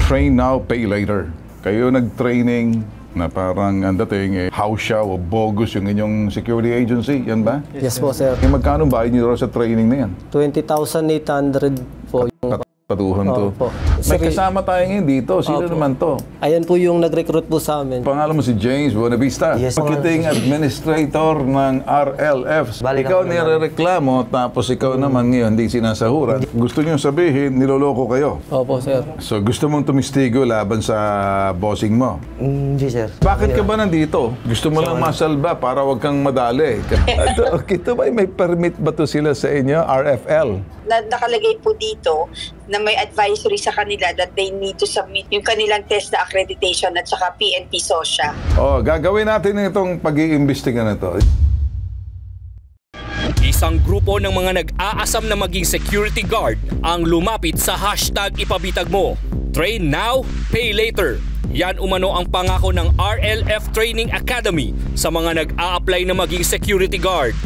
train now, pay later. Kayo nag-training na parang ang dating house siya o bogus yung inyong security agency, yan ba? Yes po, sir. Magkano bayad niyo sa training na yan? 20,800 po yung Patuhan to. po. May kasama tayo ngayon dito. Sino naman to? Ayan po yung nag-recruit po sa amin. Pangalan mo si James Buenavista. Yes, Marketing Administrator ng RLF. Ikaw nirereklamo, tapos ikaw naman ngayon hindi sinasahuran. Gusto niyo sabihin, niloloko kayo. Opo, sir. So gusto mong tumistigo laban sa bossing mo? Hindi, sir. Bakit ka ba nandito? Gusto mo lang masalba para wag kang madali. Ito ba may permit ba to sila sa inyo? RFL? Nakalagay po dito na may advisory sa kanila that they need to submit yung kanilang test na accreditation at saka PNP SOSHA. Oh, gagawin natin itong pag-iimbestiga na to. Isang grupo ng mga nag-aasam na maging security guard ang lumapit sa hashtag ipabitag mo. Train now, pay later. Yan umano ang pangako ng RLF Training Academy sa mga nag-a-apply na maging security guard.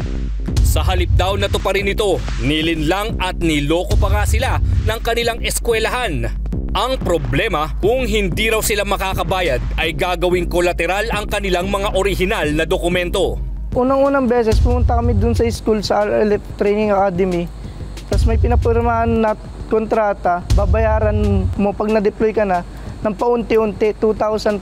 Sa halip daw na to pa rin ito, nilinlang at niloko pa nga sila ng kanilang eskwelahan. Ang problema, kung hindi raw sila makakabayad ay gagawing kolateral ang kanilang mga orihinal na dokumento. Unang-unang beses pumunta kami dun sa school sa RLF Training Academy. Tapos may pinapirmahan na kontrata, babayaran mo pag na-deploy ka na ng paunti-unti 2,500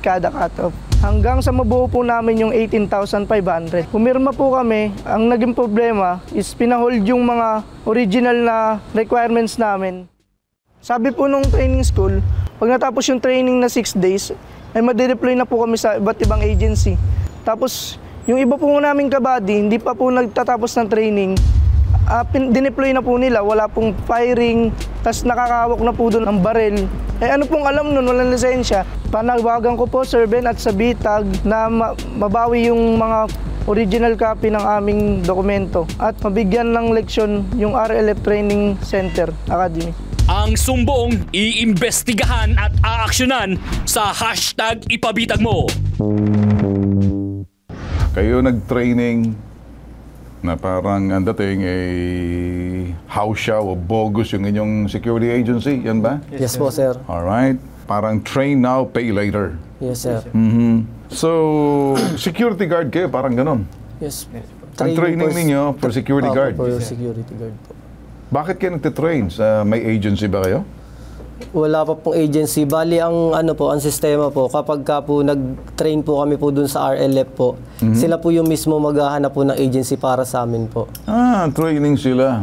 kada cut-off. Hanggang sa mabuo po namin yung 18,500. Pumirma po kami, ang naging problema is pinahold yung mga original na requirements namin. Sabi po nung training school, pag natapos yung training na 6 days, ay madedeploy na po kami sa iba't ibang agency. Tapos yung iba po naming kabady, hindi pa po nagtatapos ng training, dineploy na po nila, wala pong firing, tas nakakawak na po doon ang baril. Eh ano pong alam nun, walang lisensya. Panawagan ko po, Sir Ben, at sa bitag na mabawi yung mga original copy ng aming dokumento at mabigyan ng leksyon yung RLF Training Center Academy. Ang sumbong, iimbestigahan at aaksyonan sa hashtag ipabitag mo. Kayo nag-training na parang ang dating house siya o bogus yung inyong security agency, yan ba? Yes po, sir. Alright. Parang train now, pay later. Yes, sir. So, security guard kayo, parang ganon. Yes. Ang training ninyo for security guard. For security guard po. Bakit kayo nagtitrain? May agency ba kayo? Wala pa pong agency. Bali, ang ang sistema po, kapag ka po nag-train po kami po dun sa RLF po, sila po yung mismo maghahanap po ng agency para sa amin po. Training sila.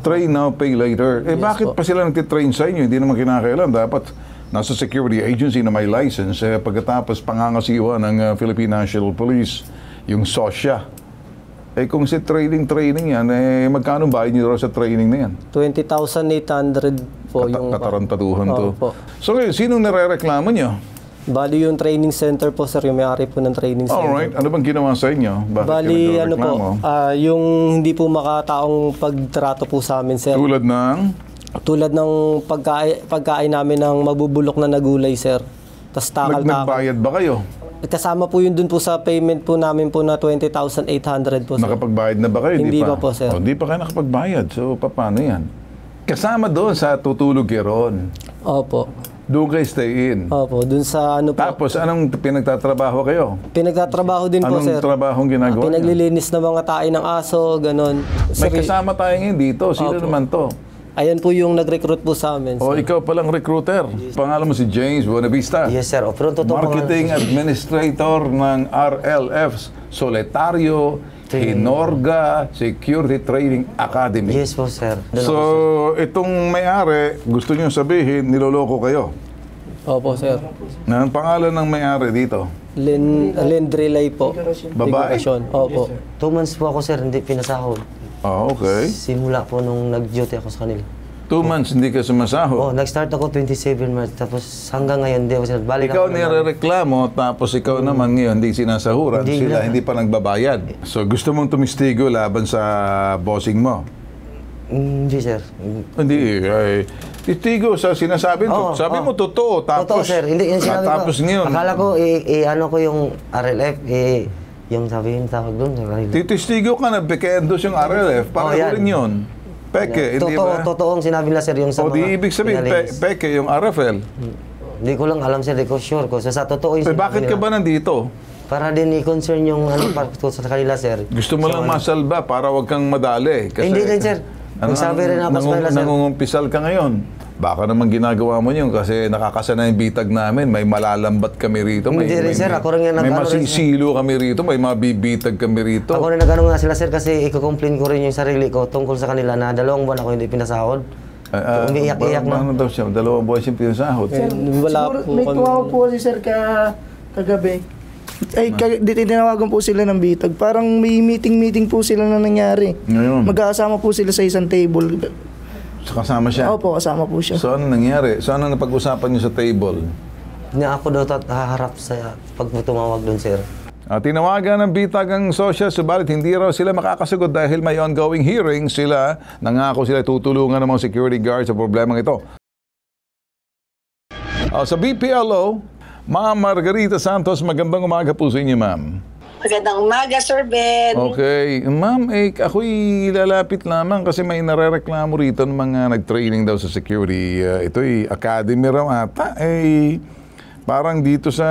Train now, pay later. Yes, bakit po. pa sila nagtitrain sa inyo? Hindi naman kinakailan. Dapat nasa security agency na may license, pagkatapos pangangasiwa ng Philippine National Police, yung SOSHA. Kung si training yan, magkano bayad niyo sa training na yan? 20,800 po yung Katarantatuhan to. po. So ngayon, sinong nirereklamo niyo? Bali yung training center po, sir, yung may-ari po ng training center. Alright, ano bang ginawa sa inyo? Bakit Bali, kayo yung hindi po makataong pagtrato po sa amin, sir. Tulad ng? Tulad ng pagkain namin ng mabubulok na nagulay, sir. Tapos takal-takal. Nagbayad ba kayo? Kasama po yun dun po sa payment po namin po na 20,800 po, sir. Nakapagbayad na ba kayo? Hindi pa po, sir. Hindi pa kayo nakapagbayad. So, paano yan? Kasama doon sa tutulog kayo roon. Opo. Doon kayo stay in. Opo, dun sa po. Tapos, anong pinagtatrabaho kayo? Pinagtatrabaho din po, sir. Anong trabahong ginagawa niyo? Pinaglilinis ng mga tae ng aso, ganon. May kasama tayo ngayon dito. Sino naman to? Ayan po yung nag-recruit po sa amin, sir. Ikaw palang recruiter. Pangalan mo si James Buenavista. Yes, sir. Marketing Administrator ng RLF Solitario Hinorga Security Training Academy. Yes po, sir. So, itong may-ari, gusto niyo sabihin, niloloko kayo? Opo, sir. Ang pangalan ng may-ari dito? Lendrelay po. Babae? Opo. 2 months po ako, sir, hindi pinasahod. Okay. Simula po nung nag-duty ako sa kanila. 2 months hindi ka sumasahod. Nag-start ako 27 March, tapos hanggang ngayon, hindi ako sir. Balik Ikaw ako nirereklamo, tapos ikaw naman ngayon hindi sinasahuran. Sila hindi pa nagbabayad. So gusto mong tumistigo laban sa bossing mo? Hindi, sir. Hindi. Titigo sa sinasabi mo. Sabi mo totoo. Tapos, totoo, sir. Hindi, yung sinabi tapos ko. ngayon. Akala ko, ano ko yung RLF, yung sabi yung tawag doon. Titistigo ka na, Bekendos yung RLF. Para rin yun. Peke, hindi ba? Totoong sinabi nila, sir, yung sa O di ibig sabihin, peke yung RFL. Hindi ko lang alam, sir, di ko sure ko. Sa totoo yung Bakit ka ba nandito? Para din i-concern yung sa kanila, sir. Gusto mo lang masalba para wag kang madali. Kasi, Hindi rin, sir. Nagsabi rin ako sa kanila, sir. Nangungumpisal ka ngayon. Baka naman ginagawa mo yun kasi nakakasanay yung bitag namin. May malalambat kami rito. Hindi rin, sir. Ako rin may masisilo kami rito. May mabibitag kami rito. Ako rin nagano nga sila, sir, kasi i-complain ko rin yung sarili ko tungkol sa kanila na 2 buwan ako hindi pinasahod. Umiiyak-iyak na. Ano daw siya? 2 buwan siyang pinasahod. Wala po May kami. tumawag po kasi sir kagabi. Ay, tinawagan po sila ng bitag. Parang may meeting po sila na nangyari. Ngayon. Magkakasama po sila sa isang table. So, kasama siya? Opo, kasama po siya. So ano nangyari? So ano napag-usapan niyo sa table? Na ako daw haharap sa pag tumawag doon, sir. Tinawagan ng bitag ang social, subalit hindi raw sila makakasagot dahil may ongoing hearing sila. Nangako sila tutulungan ng mga security guards sa problemang ito. Sa BPLO, Ma'am Margarita Santos, magandang umaga po sa inyo, ma'am. Magandang umaga, Sir Ben. Okay. Ma'am, ako'y lalapit lamang kasi may narereklamo rito ng mga nag-training daw sa security. Ito'y academy raw ata. Parang dito sa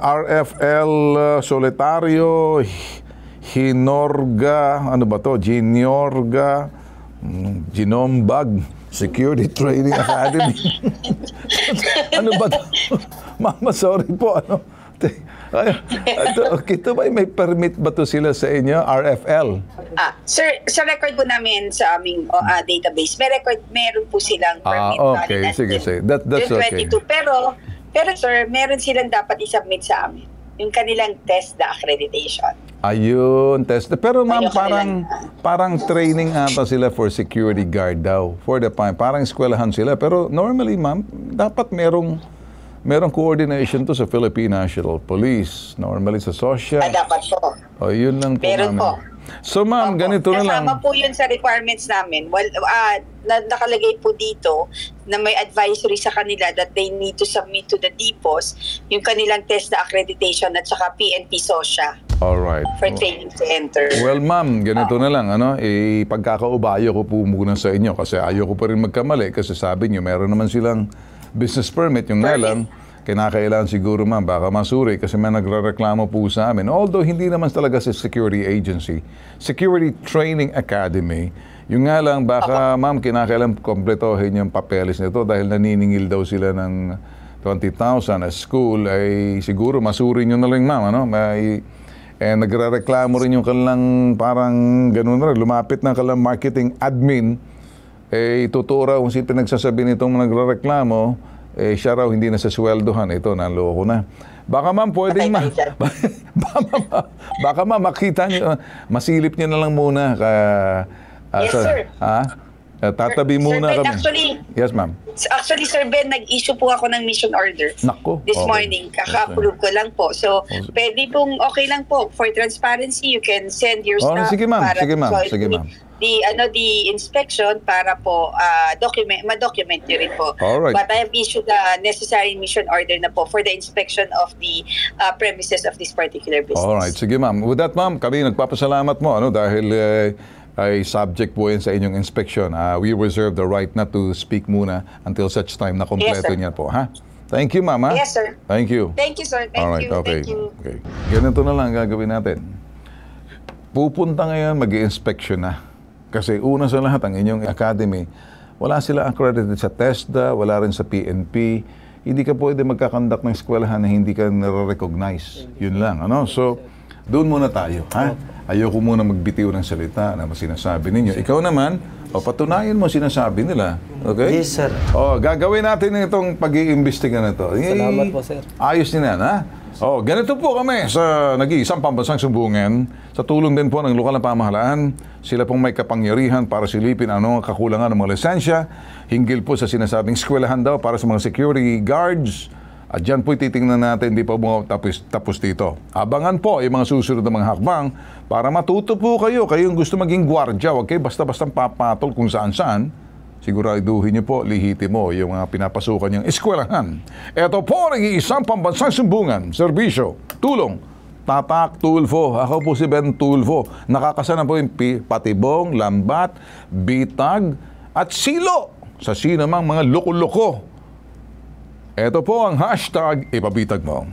RFL Solitario, Hinorga, ano ba to? Ginorga, Ginombag Security Training Academy. Ano ba to? Mama, sorry po. Ano? Ito ba may permit ba to sila sa inyo? RFL? Sir, sa record po namin sa aming database, meron po silang permit. Okay. Sige. That's okay. 22. Pero sir, meron silang dapat i-submit sa amin. Yung kanilang TESDA accreditation. Ayun, test. Pero ma'am, Ayun, parang training ata sila for security guard daw. For the parang eskwelahan sila. Pero normally, ma'am, dapat merong coordination to sa Philippine National Police. Normally sa social. Dapat po. O, yun lang po, Meron ma'am. po. So, ma'am, ganito na lang. Kasama po yun sa requirements namin. Well, nakalagay po dito na may advisory sa kanila that they need to submit to the DPOS yung kanilang TESDA accreditation at saka PNP SOSIA Alright. for training to enter. Well, ma'am, ganito na lang, pagkakaubayo ko po muna sa inyo kasi ayaw ko pa rin magkamali kasi sabi niyo, meron naman silang business permit, yung nga lang, kinakailangan siguro, ma'am, baka masuri kasi may nagrereklamo po sa amin. Although, hindi naman talaga sa security agency. Security Training Academy. Yung nga lang, baka, ma'am, kinakailangan kompletohin yung papeles nito dahil naniningil daw sila ng 20,000 as school, ay siguro masuri nyo na lang, ma'am, ano? Nagrereklamo rin yung kanilang parang ganun na rin, lumapit ng kanilang marketing admin, totoo raw kung sino pinagsasabi nitong nagrereklamo, siya raw hindi na sa sweldohan. Ito, naloko na. Baka ma'am, pwedeng baka ma'am, makita nyo, masilip nyo na lang muna. Yes, sir. Tatabi muna Sir Ben, kami. Yes, ma'am. Actually, Sir Ben, nag-issue po ako ng mission order. Nako. This Okay. morning. Kaka-approve ko lang po. So, pwede pong okay lang po. For transparency, you can send your staff sige, ma'am. para Sige, ma'am. to Sige, ma'am. the inspection para po ma-document nyo rin po. Alright. But I have issued the necessary mission order na po for the inspection of the premises of this particular business. Alright, sige ma'am. With that, ma'am, kami nagpapasalamat mo dahil ay subject po yan sa inyong inspection. We reserve the right not to speak muna until such time na kompleto Yes, sir. niya po, ha? Thank you, ma'am, ha? Yes, sir. Thank you. Thank you, sir. Thank Alright, you. okay. Thank you. Okay. Ganito na lang gagawin natin. Pupunta ngayon, mag-i-inspection na. Kasi una sa lahat, ang inyong academy, wala sila accredited sa TESDA, wala rin sa PNP. Hindi ka pwede magkakandak ng eskwelahan na hindi ka nare-recognize. Yun lang, ano? So, doon muna tayo, ha? Ayoko muna magbitiw ng salita na sinasabi ninyo. Ikaw naman, patunayan mo sinasabi nila. Okay? Yes, sir. Gagawin natin itong pag-iimbestiga na ito. Salamat po, sir. Ayos din yan, ha? Ganito po kami sa nag-iisang pambansang sumbungan. Sa tulong din po ng lokal na pamahalaan, sila pong may kapangyarihan para silipin ang kakulangan ng mga lisensya, hinggil po sa sinasabing eskwelahan daw para sa mga security guards. At dyan po'y titingnan natin, hindi pa tapos dito. Abangan po yung mga susunod na mga hakbang para matuto po kayo. Kayong gusto maging gwardya, huwag kayo basta-basta papatol kung saan-saan. Siguraduhin niyo po, lihitin mo yung mga pinapasukan niyang eskwelahan. Ito po, nag-iisang pambansang sumbungan, serbisyo, tulong, Tatak Tulfo. Ako po si Ben Tulfo. Nakakasana po yung patibong, lambat, bitag, at silo sa sinamang mga loko-loko. Ito po ang hashtag ipabitag mo.